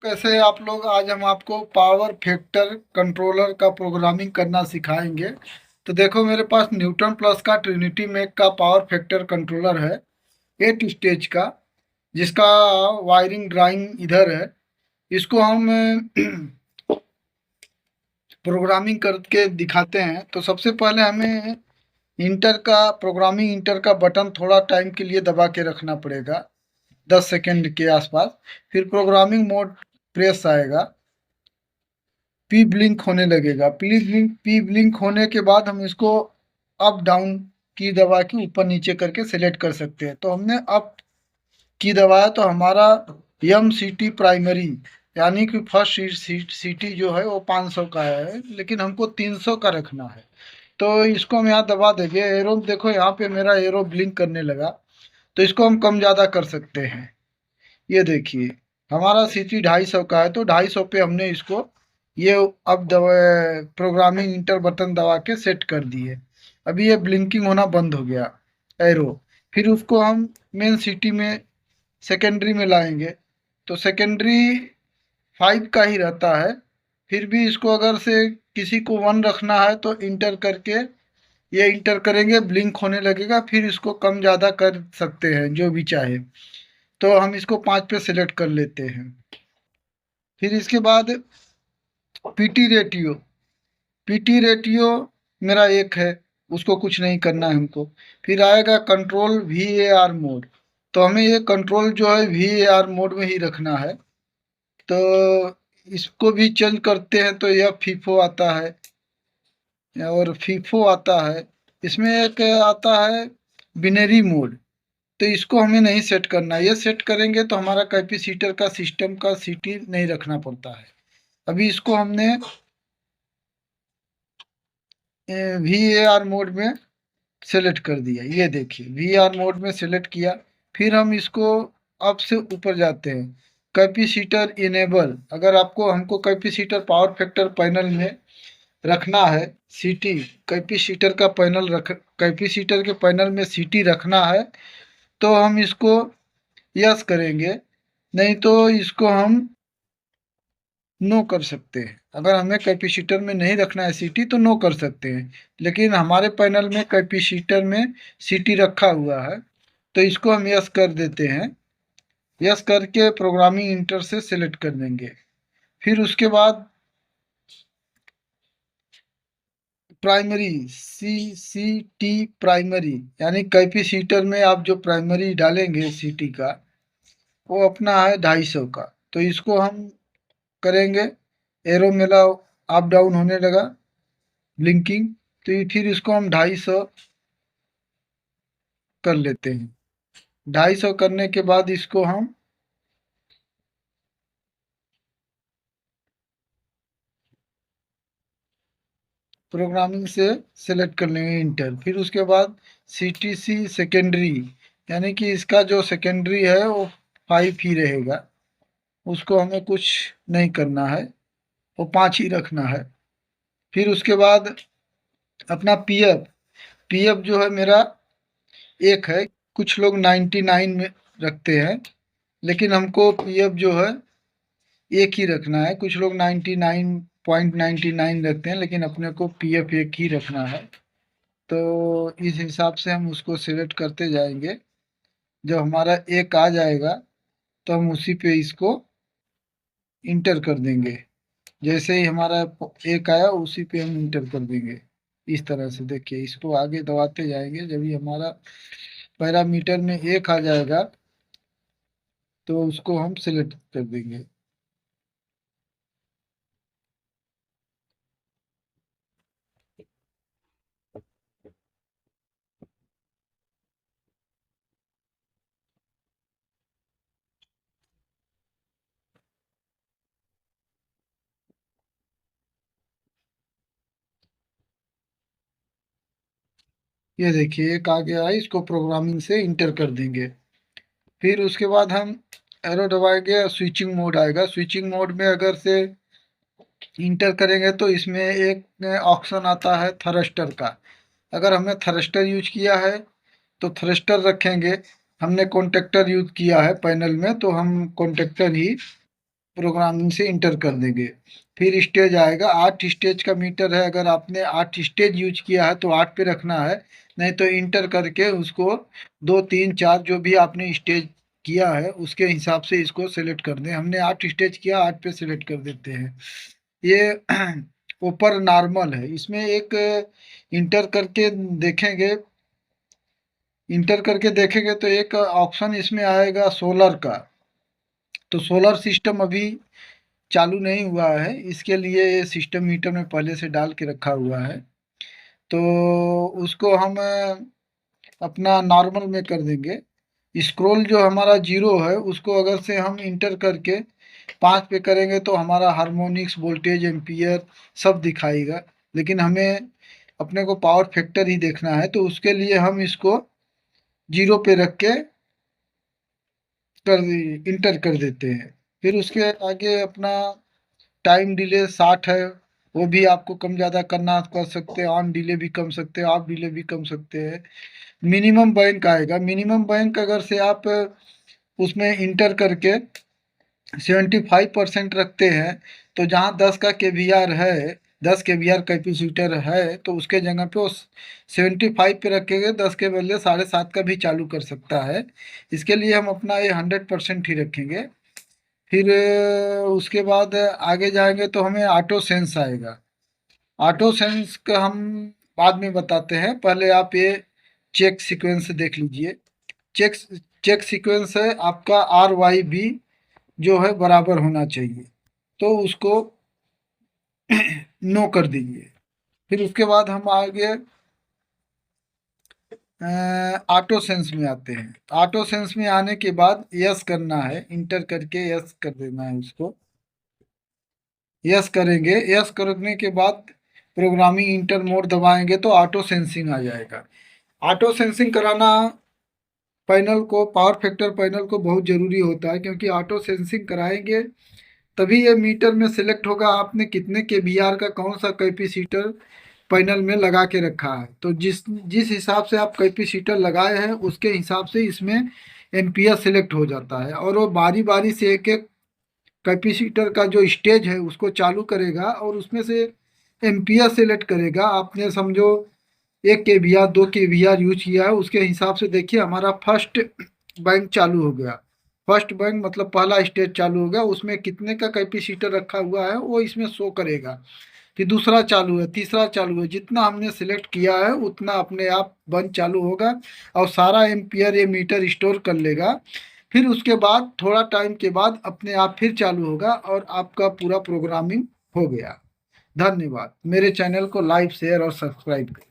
कैसे आप लोग, आज हम आपको पावर फैक्टर कंट्रोलर का प्रोग्रामिंग करना सिखाएंगे। तो देखो, मेरे पास न्यूटन प्लस का ट्रिनिटी मैक का पावर फैक्टर कंट्रोलर है, 8 स्टेज का, जिसका वायरिंग ड्राइंग इधर है। इसको हम प्रोग्रामिंग करके दिखाते हैं। तो सबसे पहले हमें इंटर का प्रोग्रामिंग इंटर का बटन थोड़ा टाइम के लिए दबा के रखना पड़ेगा, 10 सेकेंड के आसपास। फिर प्रोग्रामिंग मोड प्रेस आएगा, पी ब्लिंक होने लगेगा। पी ब्लिंक होने के बाद हम इसको अप डाउन की दबा के ऊपर नीचे करके सेलेक्ट कर सकते हैं। तो हमने अप की दबाया तो हमारा एम सी टी प्राइमरी, यानी कि फर्स्ट सीटी जो है वो 500 का है, लेकिन हमको 300 का रखना है। तो इसको हम यहाँ दबा देंगे। एरो देखो, यहाँ पे मेरा एरो ब्लिंक करने लगा। तो इसको हम कम ज़्यादा कर सकते हैं। ये देखिए, हमारा सीटी 250 का है, तो 250 पे हमने इसको ये अब दबा प्रोग्रामिंग इंटर बटन दबा के सेट कर दिए। अभी ये ब्लिंकिंग होना बंद हो गया एरो। फिर उसको हम मेन सिटी में सेकेंडरी में लाएंगे। तो सेकेंडरी 5 का ही रहता है। फिर भी इसको अगर से किसी को 1 रखना है तो इंटर करके ये इंटर करेंगे, ब्लिंक होने लगेगा। फिर इसको कम ज़्यादा कर सकते हैं जो भी चाहे। तो हम इसको 5 पे सिलेक्ट कर लेते हैं। फिर इसके बाद पीटी रेटियो, पीटी रेटियो मेरा 1 है, उसको कुछ नहीं करना है हमको। फिर आएगा control V A R mode. तो हमें ये कंट्रोल जो है वी ए आर मोड में ही रखना है। तो इसको भी चेंज करते हैं तो यह फीफो आता है और फीफो आता है। इसमें एक आता है बिनरी मोड। तो इसको हमें नहीं सेट करना। ये सेट करेंगे तो हमारा कैपेसिटर का सिस्टम का सीटी नहीं रखना पड़ता है। अभी इसको हमने वी ए आर मोड में सेलेक्ट कर दिया। ये देखिए, वी आर मोड में सेलेक्ट किया। फिर हम इसको अप से ऊपर जाते हैं, कैपेसिटर इनेबल। अगर आपको हमको कैपेसिटर पावर फैक्टर पैनल में रखना है, सीटी कैपेसिटर का पैनल रख कैपेसिटर के पैनल में सीटी रखना है, तो हम इसको यस करेंगे। नहीं तो इसको हम नो कर सकते हैं। अगर हमें कैपेसिटर में नहीं रखना है सीटी तो नो कर सकते हैं। लेकिन हमारे पैनल में कैपेसिटर में सीटी रखा हुआ है, तो इसको हम यस कर देते हैं। यस करके प्रोग्रामिंग इंटर से सिलेक्ट कर देंगे। फिर उसके बाद primary C C T primary, यानी कैपेसिटर में आप जो प्राइमरी डालेंगे सीटी का, वो अपना है 250 का। तो इसको हम करेंगे, एरो मेरा अप डाउन होने लगा, ब्लिंकिंग। तो फिर इसको हम 250 कर लेते हैं। 250 करने के बाद इसको हम प्रोग्रामिंग से सेलेक्ट कर लेंगे इंटर। फिर उसके बाद सी टी सी सेकेंडरी, यानी कि इसका जो सेकेंडरी है वो 5 ही रहेगा, उसको हमें कुछ नहीं करना है, वो 5 ही रखना है। फिर उसके बाद अपना पी एफ जो है मेरा 1 है। कुछ लोग 99 में रखते हैं, लेकिन हमको पी एफ जो है 1 ही रखना है। कुछ लोग 99.99 रखते हैं, लेकिन अपने को पी एफ 1 ही रखना है। तो इस हिसाब से हम उसको सिलेक्ट करते जाएंगे। जब हमारा 1 आ जाएगा तो हम उसी पे इसको इंटर कर देंगे। जैसे ही हमारा 1 आया उसी पे हम इंटर कर देंगे। इस तरह से देखिए, इसको आगे दबाते जाएंगे। जब भी हमारा पैरामीटर में 1 आ जाएगा तो उसको हम सिलेक्ट कर देंगे। ये देखिए, 1 आ गया है, इसको प्रोग्रामिंग से इंटर कर देंगे। फिर उसके बाद हम एरो दबाएंगे, स्विचिंग मोड आएगा। स्विचिंग मोड में अगर से इंटर करेंगे तो इसमें एक ऑप्शन आता है थरस्टर का। अगर हमने थरस्टर यूज किया है तो थरस्टर रखेंगे। हमने कॉन्टेक्टर यूज किया है पैनल में, तो हम कॉन्टेक्टर ही प्रोग्रामिंग से इंटर कर देंगे। फिर स्टेज आएगा, 8 स्टेज का मीटर है, अगर आपने 8 स्टेज यूज किया है तो 8 पे रखना है, नहीं तो इंटर करके उसको 2 3 4 जो भी आपने स्टेज किया है उसके हिसाब से इसको सेलेक्ट कर दें। हमने 8 स्टेज किया, 8 पे सेलेक्ट कर देते हैं। ये ऊपर नॉर्मल है। इसमें एक इंटर करके देखेंगे, इंटर करके देखेंगे तो एक ऑप्शन इसमें आएगा सोलर का। तो सोलर सिस्टम अभी चालू नहीं हुआ है, इसके लिए ये सिस्टम मीटर में पहले से डाल के रखा हुआ है। तो उसको हम अपना नॉर्मल में कर देंगे। स्क्रॉल जो हमारा 0 है उसको अगर से हम इंटर करके 5 पे करेंगे तो हमारा हार्मोनिक्स, वोल्टेज, एम्पियर सब दिखाएगा। लेकिन हमें अपने को पावर फैक्टर ही देखना है, तो उसके लिए हम इसको 0 पे रख के इंटर कर देते हैं। फिर उसके आगे अपना टाइम डिले 60 है, वो भी आपको कम ज़्यादा करना कर सकते हैं। ऑन डिले भी कम सकते हैं, ऑफ डिले भी कम सकते हैं। मिनिमम बैंक आएगा, मिनिमम बैंक अगर से आप उसमें इंटर करके 75% रखते हैं तो जहाँ 10 का केवीआर है, 10 केवीआर कैपेसिटर है, तो उसके जगह पे वो 75 पे रखेंगे, 10 के बदले 7.5 का भी चालू कर सकता है। इसके लिए हम अपना ये 100% ही रखेंगे। फिर उसके बाद आगे जाएंगे तो हमें ऑटो सेंस आएगा। ऑटो सेंस का हम बाद में बताते हैं, पहले आप ये चेक सीक्वेंस देख लीजिए। चेक चेक सीक्वेंस है आपका RYB जो है बराबर होना चाहिए, तो उसको नो कर दीजिए। फिर उसके बाद हम आगे ऑटो सेंस में आते हैं। ऑटो सेंस में आने के बाद यस करना है, इंटर करके यस कर देना है उसको। यस करेंगे, यस करने के बाद प्रोग्रामिंग इंटर मोड दबाएंगे तो ऑटो सेंसिंग आ जाएगा। ऑटो सेंसिंग कराना पैनल को, पावर फैक्टर पैनल को बहुत ज़रूरी होता है, क्योंकि ऑटो सेंसिंग कराएंगे तभी ये मीटर में सिलेक्ट होगा आपने कितने केवीआर का कौन सा कैपेसिटर पैनल में लगा के रखा है। तो जिस जिस हिसाब से आप कैपेसिटर लगाए हैं उसके हिसाब से इसमें एम्पियर सिलेक्ट हो जाता है, और वो बारी बारी से एक एक कैपेसिटर का जो स्टेज है उसको चालू करेगा और उसमें से एम्पियर सेलेक्ट करेगा। आपने समझो 1 kVAR 2 kVAR यूज किया है, उसके हिसाब से देखिए हमारा फर्स्ट बैंक चालू हो गया। फर्स्ट बैंक मतलब पहला स्टेज चालू हो गया, उसमें कितने का कैपेसिटर रखा हुआ है वो इसमें शो करेगा। फिर दूसरा चालू है, तीसरा चालू है, जितना हमने सिलेक्ट किया है उतना अपने आप बंद चालू होगा और सारा एम्पियर ये मीटर स्टोर कर लेगा। फिर उसके बाद थोड़ा टाइम के बाद अपने आप फिर चालू होगा और आपका पूरा प्रोग्रामिंग हो गया। धन्यवाद। मेरे चैनल को लाइक, शेयर और सब्सक्राइब करें।